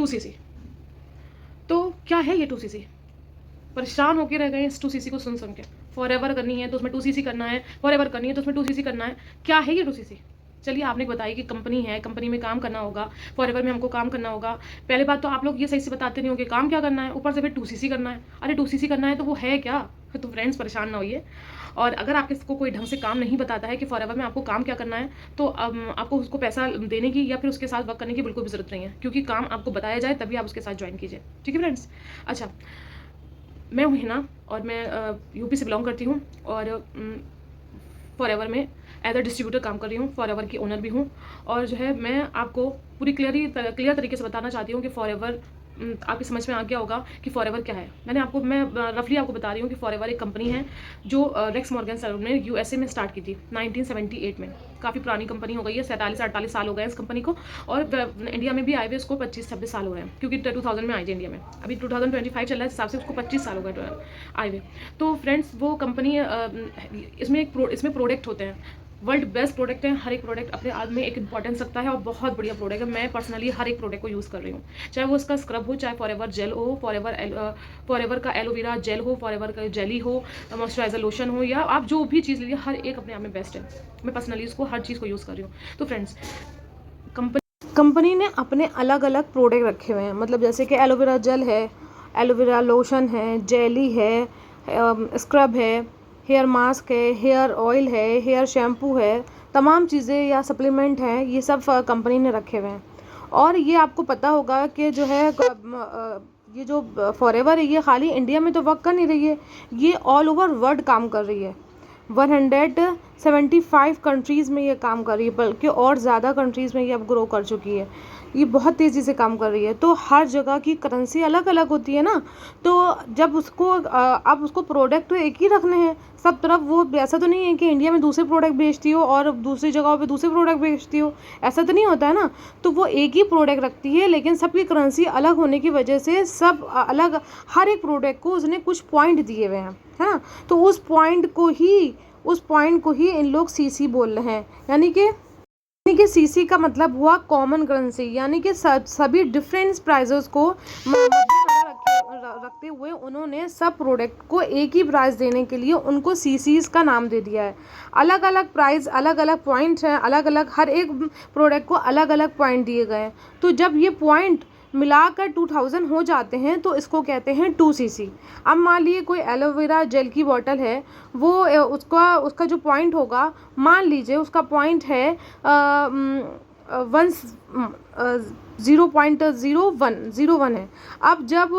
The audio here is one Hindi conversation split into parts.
2cc। तो क्या है ये 2cc? परेशान होकर रह गए इस 2cc को सुन के। फॉरएवर करनी है तो उसमें 2cc करना है, फॉरएवर करनी है तो उसमें 2cc करना है। क्या है ये 2cc? चलिए आपने बताया कि कंपनी है, कंपनी में काम करना होगा, फॉरएवर में हमको काम करना होगा। पहले बात तो आप लोग ये सही से बताते नहीं होंगे काम क्या करना है, ऊपर से फिर 2cc करना है। अरे 2cc करना है तो वो है क्या? तो फ्रेंड्स परेशान ना होइए। और अगर आप इसको कोई ढंग से काम नहीं बताता है कि फॉरएवर में आपको काम क्या करना है, तो आपको उसको पैसा देने की या फिर उसके साथ वर्क करने की बिल्कुल भी जरूरत नहीं है, क्योंकि काम आपको बताया जाए तभी आप उसके साथ ज्वाइन कीजिए। ठीक है फ्रेंड्स? अच्छा, मैं हूँ हिना और मैं यूपी से बिलोंग करती हूँ और फॉरएवर में एज अ डिस्ट्रीब्यूटर काम कर रही हूँ, फॉरएवर की ओनर भी हूँ। और जो है मैं आपको पूरी क्लियर तरीके से बताना चाहती हूँ कि फॉरएवर आपकी समझ में आ गया होगा कि फॉरएवर क्या है। मैं रफली आपको बता रही हूँ कि फॉरएवर एक कंपनी है जो रेक्स मॉर्गन सैलून ने यूएसए में स्टार्ट की थी 1978 में। काफ़ी पुरानी कंपनी हो गई है, 47-48 साल हो गए इस कंपनी को। और इंडिया में भी आए हुए इसको 25-26 साल हो रहे हैं, क्योंकि 2000 में आई थी इंडिया में। अभी 2025 चल रहा है, इस हिसाब से उसको 25 साल हो गए आए हुए। तो फ्रेंड्स वो कंपनी इसमें प्रोडक्ट होते हैं, वर्ल्ड बेस्ट प्रोडक्ट है। हर एक प्रोडक्ट अपने आप में एक इंपॉर्टेंस रखता है और बहुत बढ़िया प्रोडक्ट है। मैं पर्सनली हर एक प्रोडक्ट को यूज़ कर रही हूँ, चाहे वो उसका स्क्रब हो, चाहे फॉरएवर जेल हो, फॉरएवर का एलोवेरा जेल हो, फॉरएवर का जेली हो, मॉइस्चराइजर लोशन हो, या आप जो भी चीज़ लीजिए, हर एक अपने आप में बेस्ट है। मैं पर्सनली इसको हर चीज़ को यूज़ कर रही हूँ। तो फ्रेंड्स कंपनी ने अपने अलग अलग प्रोडक्ट रखे हुए हैं, मतलब जैसे कि एलोवेरा जेल है, एलोवेरा लोशन है, जेली है, स्क्रब है, हेयर मास्क है, हेयर ऑयल है, हेयर शैम्पू है, तमाम चीज़ें या सप्लीमेंट हैं, ये सब कंपनी ने रखे हुए हैं। और ये आपको पता होगा कि जो है ये जो फॉरएवर है ये खाली इंडिया में तो वर्क कर नहीं रही है, ये ऑल ओवर वर्ल्ड काम कर रही है। 175 कंट्रीज़ में ये काम कर रही है, बल्कि और ज़्यादा कंट्रीज़ में ये अब ग्रो कर चुकी है। ये बहुत तेज़ी से काम कर रही है। तो हर जगह की करेंसी अलग अलग होती है ना, तो जब उसको आप उसको प्रोडक्ट तो एक ही रखने हैं सब तरफ। वो ऐसा तो नहीं है कि इंडिया में दूसरे प्रोडक्ट बेचती हो और दूसरी जगहों पे दूसरे प्रोडक्ट बेचती हो, ऐसा तो नहीं होता है ना। तो वो एक ही प्रोडक्ट रखती है, लेकिन सबकी करेंसी अलग होने की वजह से सब अलग, हर एक प्रोडक्ट को उसने कुछ पॉइंट दिए हुए हैं, है ना। तो उस पॉइंट को ही इन लोग सीसी बोल रहे हैं। यानी कि सीसी का मतलब हुआ कॉमन करेंसी, यानी कि सभी डिफरेंट प्राइसेस को रखते हुए उन्होंने सब प्रोडक्ट को एक ही प्राइस देने के लिए उनको सीसीज का नाम दे दिया है। अलग अलग प्राइस, अलग अलग पॉइंट्स हैं, अलग अलग हर एक प्रोडक्ट को अलग अलग पॉइंट दिए गए हैं। तो जब ये पॉइंट मिलाकर 2000 हो जाते हैं तो इसको कहते हैं 2cc। अब मान लिए कोई एलोवेरा जेल की बॉटल है, वो उसका जो पॉइंट होगा, मान लीजिए उसका पॉइंट है 0.01 है। अब जब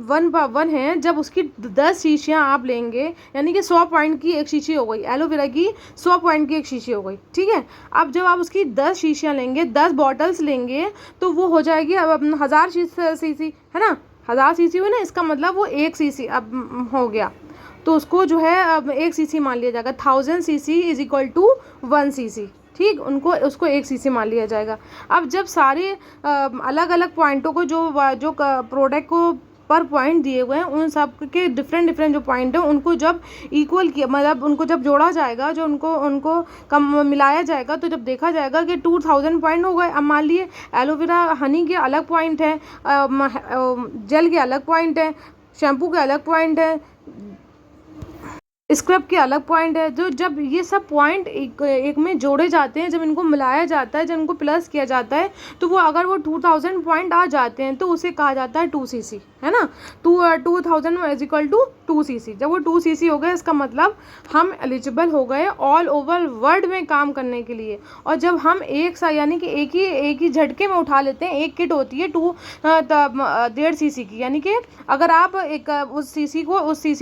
1 है, जब उसकी 10 शीशियाँ आप लेंगे, यानी कि 100 पॉइंट की एक शीशी हो गई, एलोवेरा की 100 पॉइंट की एक शीशी हो गई, ठीक है। अब जब आप उसकी 10 शीशियाँ लेंगे, 10 बॉटल्स लेंगे, तो वो हो जाएगी अब 1000 शीशी, है ना। 1000 शीशी हुई ना, इसका मतलब वो 1 शीशी अब हो गया। तो उसको जो है अब 1 शीशी मान लिया जाएगा। 1000 शीशी इज इक्वल टू 1 शीशी, ठीक। उसको 1 शीशी मान लिया जाएगा। अब जब सारे अलग अलग पॉइंटों को जो प्रोडक्ट को पर पॉइंट दिए हुए हैं, उन सब के डिफरेंट जो पॉइंट हैं उनको जब इक्वल किया, मतलब उनको जब जोड़ा जाएगा, जो उनको कम मिलाया जाएगा, तो जब देखा जाएगा कि 2000 पॉइंट हो गए। अब मान लिए एलोवेरा हनी के अलग पॉइंट है, जेल के अलग पॉइंट है, शैम्पू के अलग पॉइंट है, स्क्रब के अलग पॉइंट है। जो जब ये सब पॉइंट एक में जोड़े जाते हैं, जब इनको मिलाया जाता है, जब इनको प्लस किया जाता है, तो वो अगर वो 2000 पॉइंट आ जाते हैं तो उसे कहा जाता है 2cc, है ना। 2000 इज इक्वल टू 2cc। जब वो 2cc हो गए, इसका मतलब हम एलिजिबल हो गए ऑल ओवर वर्ल्ड में काम करने के लिए। और जब हम यानी कि एक ही झटके में उठा लेते हैं, एक किट होती है 1.5cc की, यानी कि अगर आप उस सीसी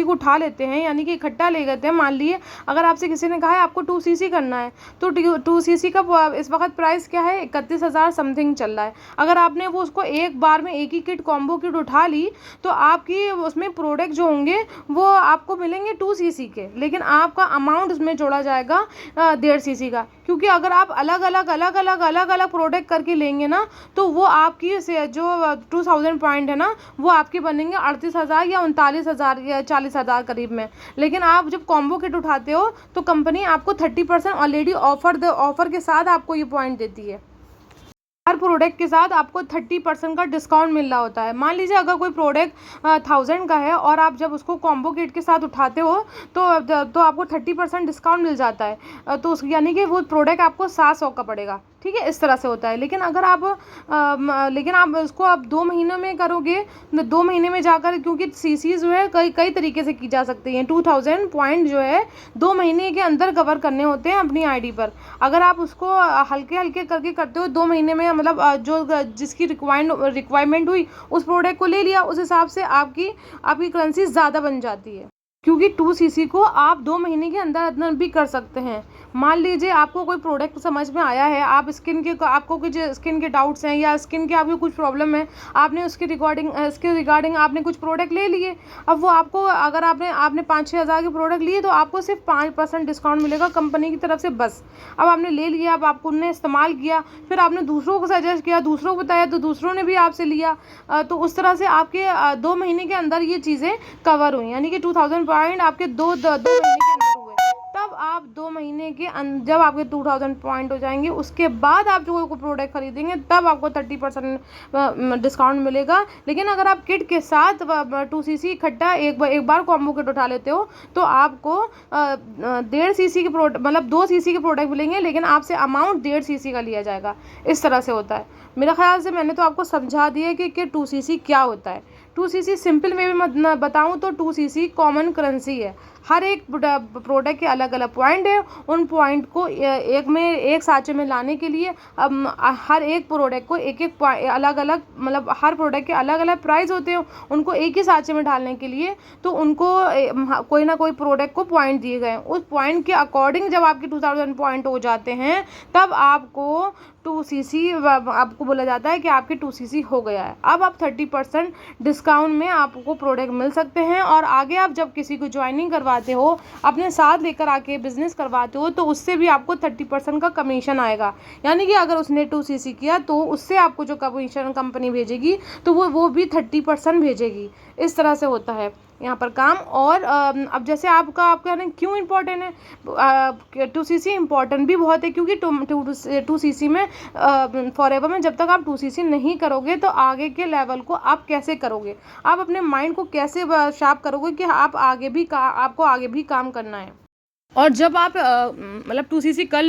को उठा लेते हैं, यानी कि इकट्ठा ले गए थे। मान लिए अगर आपसे किसी ने कहा है आपको 2cc करना है, तो 2cc का इस वक्त प्राइस क्या है, 31,000 समथिंग चल रहा है। अगर आपने वो उसको एक बार में एक ही किट, कॉम्बो किट उठा ली, तो आपकी उसमें प्रोडक्ट जो होंगे वो आपको मिलेंगे 2cc के, लेकिन आपका अमाउंट उसमें जोड़ा जाएगा 1.5cc का। क्योंकि अगर आप अलग अलग प्रोडक्ट करके लेंगे ना, तो वो आपकी जो 2000 पॉइंट है ना, वो आपके बनेंगे 38,000 या 39,000 या 40,000 करीब में। लेकिन आप जब कॉम्बो किट उठाते हो तो कंपनी आपको 30% ऑलरेडी ऑफर के साथ आपको ये पॉइंट देती है। हर प्रोडक्ट के साथ आपको 30% का डिस्काउंट मिल रहा होता है। मान लीजिए अगर कोई प्रोडक्ट 1000 का है और आप जब उसको कॉम्बो किट के साथ उठाते हो तो आपको 30% डिस्काउंट मिल जाता है। तो यानी कि वो प्रोडक्ट आपको 700 का पड़ेगा, ठीक है, इस तरह से होता है। लेकिन अगर आप उसको आप 2 महीनों में करोगे, 2 महीने में जाकर, क्योंकि सीसी जो है कई तरीके से की जा सकती है। 2000 पॉइंट जो है 2 महीने के अंदर कवर करने होते हैं अपनी आईडी पर। अगर आप उसको हल्के हल्के करके करते हो 2 महीने में, मतलब जो जिसकी रिक्वायरमेंट हुई उस प्रोडक्ट को ले लिया, उस हिसाब से आपकी करेंसी ज़्यादा बन जाती है। क्योंकि 2cc को आप 2 महीने के अंदर अंदर भी कर सकते हैं। मान लीजिए आपको कोई प्रोडक्ट समझ में आया है, आपको कुछ स्किन के डाउट्स हैं या स्किन के आपको कुछ प्रॉब्लम है, आपने उसके रिगार्डिंग आपने कुछ प्रोडक्ट ले लिए। अब वो आपको, अगर आपने 5-6 हज़ार के प्रोडक्ट लिए तो आपको सिर्फ 5% डिस्काउंट मिलेगा कंपनी की तरफ से, बस। अब आपने ले लिया, अब आपको उन्होंने इस्तेमाल किया, फिर आपने दूसरों को सजेस्ट किया, दूसरों को बताया, तो दूसरों ने भी आपसे लिया। तो उस तरह से आपके 2 महीने के अंदर ये चीज़ें कवर हुई, यानी कि 2000 पॉइंट आपके 2 महीने के अंदर हुए। तब आप 2 महीने के जब आपके 2000 पॉइंट हो जाएंगे, उसके बाद आप जो प्रोडक्ट खरीदेंगे तब आपको 30% डिस्काउंट मिलेगा। लेकिन अगर आप किट के साथ 2cc इकट्ठा एक बार कॉम्बो किट उठा लेते हो तो आपको 1.5cc के प्रोडक्ट, मतलब 2cc के प्रोडक्ट मिलेंगे, लेकिन आपसे अमाउंट 1.5cc का लिया जाएगा। इस तरह से होता है। मेरा ख्याल से मैंने तो आपको समझा दिया कि 2cc क्या होता है। 2cc सिंपल में भी बताऊँ तो 2cc कॉमन करेंसी है। हर एक प्रोडक्ट के अलग अलग पॉइंट है, उन पॉइंट को एक साँचे में लाने के लिए हर एक प्रोडक्ट को एक अलग अलग, मतलब हर प्रोडक्ट के अलग अलग प्राइस होते हैं, उनको एक ही साँचे में डालने के लिए तो उनको कोई ना कोई प्रोडक्ट को पॉइंट दिए गए। उस पॉइंट के अकॉर्डिंग जब आपके 2000 पॉइंट हो जाते हैं तब आपको 2cc आपको बोला जाता है कि आपके 2cc हो गया है। अब आप 30% डिस्काउंट में आपको प्रोडक्ट मिल सकते हैं। और आगे आप जब किसी को ज्वाइनिंग करवाते हो, अपने साथ लेकर आके बिजनेस करवाते हो, तो उससे भी आपको 30% का कमीशन आएगा। यानी कि अगर उसने 2cc किया तो उससे आपको जो कमीशन कंपनी भेजेगी तो वो भी 30% भेजेगी। इस तरह से होता है यहाँ पर काम। और अब जैसे आपका क्यों इम्पोर्टेंट है 2cc? इम्पोर्टेंट भी बहुत है, क्योंकि 2cc में फॉरएवर में जब तक आप 2cc नहीं करोगे तो आगे के लेवल को आप कैसे करोगे, आप अपने माइंड को कैसे शार्प करोगे कि आपको आगे भी काम करना है। और जब आप मतलब 2cc कर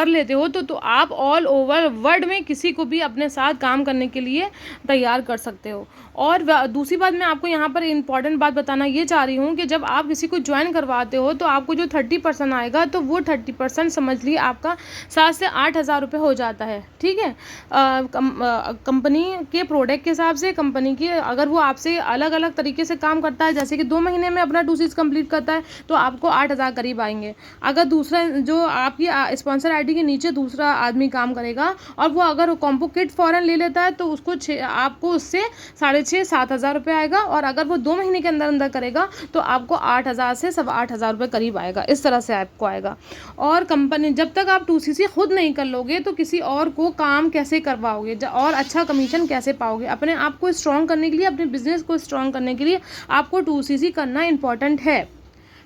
लेते हो तो आप ऑल ओवर वर्ल्ड में किसी को भी अपने साथ काम करने के लिए तैयार कर सकते हो। और दूसरी बात, मैं आपको यहाँ पर इम्पॉर्टेंट बात बताना ये चाह रही हूँ कि जब आप किसी को ज्वाइन करवाते हो तो आपको जो 30% आएगा, तो वो 30% समझ लीजिए आपका 7 से 8 हज़ार रुपये हो जाता है, ठीक है। कंपनी के प्रोडक्ट के हिसाब से, कंपनी की अगर वो आपसे अलग अलग तरीके से काम करता है, जैसे कि 2 महीने में अपना 2cc कंप्लीट करता है तो आपको 8 हज़ार करीब आएंगे। अगर दूसरा जो आपकी स्पॉन्सर आईडी के नीचे दूसरा आदमी काम करेगा और वो अगर कॉम्बो किट फॉरन ले लेता है तो आपको उससे 6,500-7 हज़ार रुपये आएगा। और अगर वो 2 महीने के अंदर अंदर करेगा तो आपको 8 हज़ार से 8.25 हज़ार रुपये करीब आएगा। इस तरह से आपको आएगा। और कंपनी, जब तक आप 2cc खुद नहीं कर लोगे तो किसी और को काम कैसे करवाओगे और अच्छा कमीशन कैसे पाओगे? अपने आप को स्ट्रॉन्ग करने के लिए, अपने बिजनेस को स्ट्रॉन्ग करने के लिए आपको 2cc करना इंपॉर्टेंट है,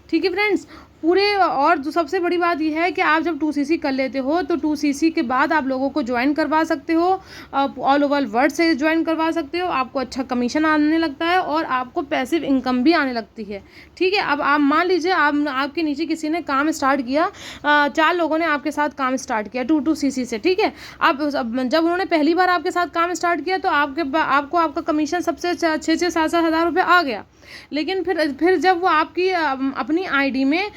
ठीक है फ्रेंड्स। और जो सबसे बड़ी बात यह है कि आप जब 2cc कर लेते हो तो 2cc के बाद आप लोगों को ज्वाइन करवा सकते हो, ऑल ओवर वर्ल्ड से ज्वाइन करवा सकते हो, आपको अच्छा कमीशन आने लगता है और आपको पैसिव इनकम भी आने लगती है, ठीक है। अब आप मान लीजिए आपके नीचे किसी ने काम स्टार्ट किया, 4 लोगों ने आपके साथ काम स्टार्ट किया 2cc से, ठीक है। अब जब उन्होंने पहली बार आपके साथ काम स्टार्ट किया तो आपको आपका कमीशन सबसे 6-6, 7-7 हज़ार रुपये आ गया। लेकिन फिर जब वो आपकी अपनी आईडी में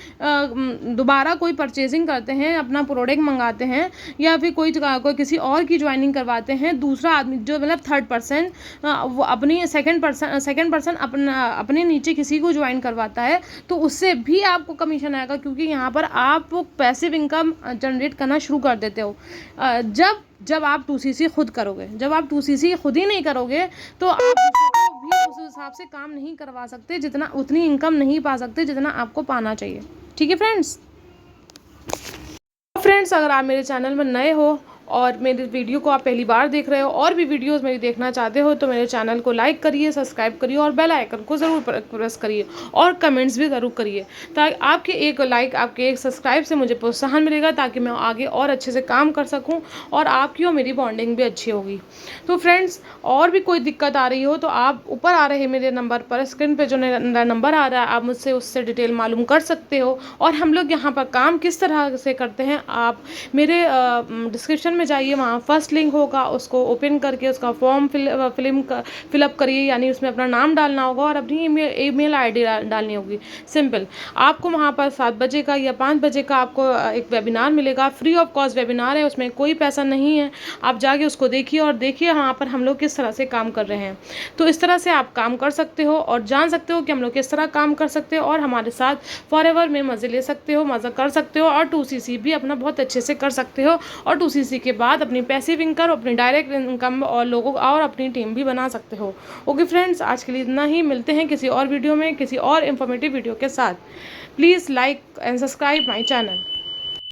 दोबारा कोई परचेजिंग करते हैं, अपना प्रोडक्ट मंगाते हैं या फिर कोई किसी और की ज्वाइनिंग करवाते हैं, दूसरा आदमी जो मतलब थर्ड पर्सन वो अपनी सेकंड पर्सन अपने नीचे किसी को ज्वाइन करवाता है तो उससे भी आपको कमीशन आएगा, क्योंकि यहाँ पर आप पैसिव इनकम जनरेट करना शुरू कर देते हो। जब आप 2cc खुद करोगे, जब आप 2cc खुद ही नहीं करोगे तो आप दूसरों को भी उस हिसाब से काम नहीं करवा सकते, उतनी इनकम नहीं पा सकते जितना आपको पाना चाहिए, ठीक है फ्रेंड्स। अगर आप मेरे चैनल में नए हो और मेरे वीडियो को आप पहली बार देख रहे हो और भी वीडियोस मेरी देखना चाहते हो तो मेरे चैनल को लाइक करिए, सब्सक्राइब करिए और बेल आइकन को ज़रूर प्रेस करिए और कमेंट्स भी ज़रूर करिए, ताकि आपके एक लाइक, आपके एक सब्सक्राइब से मुझे प्रोत्साहन मिलेगा, ताकि मैं आगे और अच्छे से काम कर सकूं और आपकी और मेरी बॉन्डिंग भी अच्छी होगी। तो फ्रेंड्स, और भी कोई दिक्कत आ रही हो तो आप ऊपर आ रहे मेरे नंबर पर, स्क्रीन पे जो मेरा नंबर आ रहा है, आप मुझसे उससे डिटेल मालूम कर सकते हो। और हम लोग यहाँ पर काम किस तरह से करते हैं, आप मेरे डिस्क्रिप्शन में जाइए, वहाँ फर्स्ट लिंक होगा, उसको ओपन करके उसका फॉर्म फिलअप करिए, यानी उसमें अपना नाम डालना होगा और अपनी ईमेल आईडी डालनी होगी। सिंपल। आपको वहाँ पर 7 बजे का या 5 बजे का आपको एक वेबिनार मिलेगा, फ्री ऑफ कॉस्ट वेबिनार है, उसमें कोई पैसा नहीं है। आप जाके उसको देखिए और देखिए वहाँ पर हम लोग किस तरह से काम कर रहे हैं। तो इस तरह से आप काम कर सकते हो और जान सकते हो कि हम लोग किस तरह काम कर सकते हो और हमारे साथ फॉरएवर में मज़े ले सकते हो, मज़ा कर सकते हो और 2CC भी अपना बहुत अच्छे से कर सकते हो। और 2CC के बाद अपनी पैसिव इनकम, अपनी डायरेक्ट इनकम और लोगों और अपनी टीम भी बना सकते हो। ओके फ्रेंड्स, आज के लिए इतना ही। मिलते हैं किसी और वीडियो में, किसी और इन्फॉर्मेटिव वीडियो के साथ। Please like and subscribe my channel.